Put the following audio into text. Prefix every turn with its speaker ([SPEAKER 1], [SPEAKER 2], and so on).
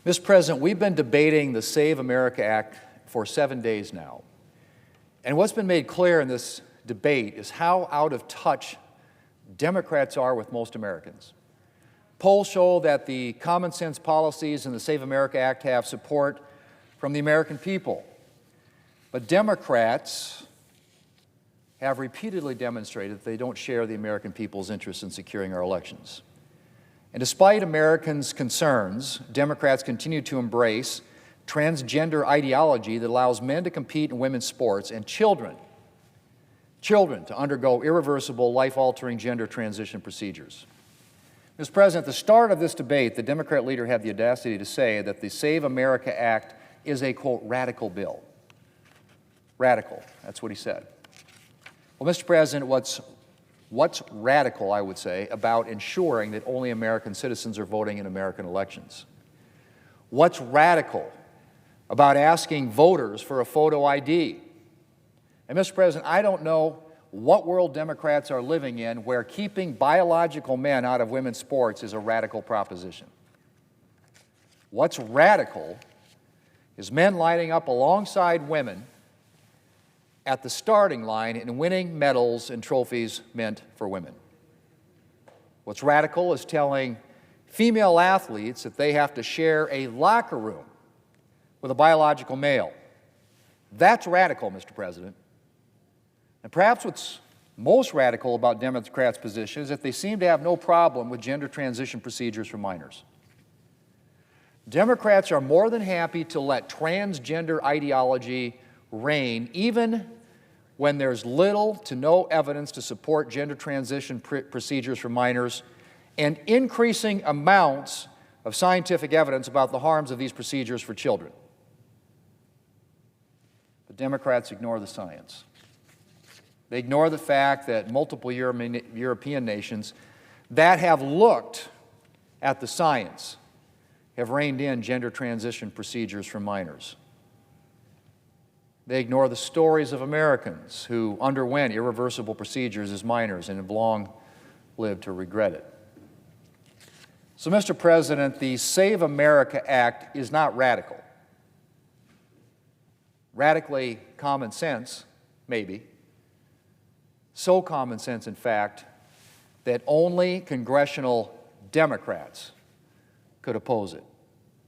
[SPEAKER 1] Mr. President, we've been debating the Save America Act for 7 days now. And what's been made clear in this debate is how out of touch Democrats are with most Americans. Polls show that the Commonsense policies in the Save America Act have support from the American people. But Democrats have repeatedly demonstrated that they don't share the American people's interest in securing our elections. And despite Americans' concerns, Democrats continue to embrace transgender ideology that allows men to compete in women's sports and children to undergo irreversible, life-altering gender transition procedures. Mr. President, at the start of this debate, the Democrat leader had the audacity to say that the Save America Act is a, quote, radical bill. Radical, that's what he said. Well, Mr. President, what's radical, I would say, about ensuring that only American citizens are voting in American elections? What's radical about asking voters for a photo ID? And Mr. President, I don't know what world Democrats are living in where keeping biological men out of women's sports is a radical proposition. What's radical is men lining up alongside women at the starting line and winning medals and trophies meant for women. What's radical is telling female athletes that they have to share a locker room with a biological male. That's radical, Mr. President. And perhaps what's most radical about Democrats' position is that they seem to have no problem with gender transition procedures for minors. Democrats are more than happy to let transgender ideology reign, even when there's little to no evidence to support gender transition procedures for minors and increasing amounts of scientific evidence about the harms of these procedures for children. But Democrats ignore the science. They ignore the fact that multiple European nations that have looked at the science have reined in gender transition procedures for minors. They ignore the stories of Americans who underwent irreversible procedures as minors and have long lived to regret it. So, Mr. President, the Save America Act is not radical. Radically common sense, maybe. So common sense, in fact, that only congressional Democrats could oppose it.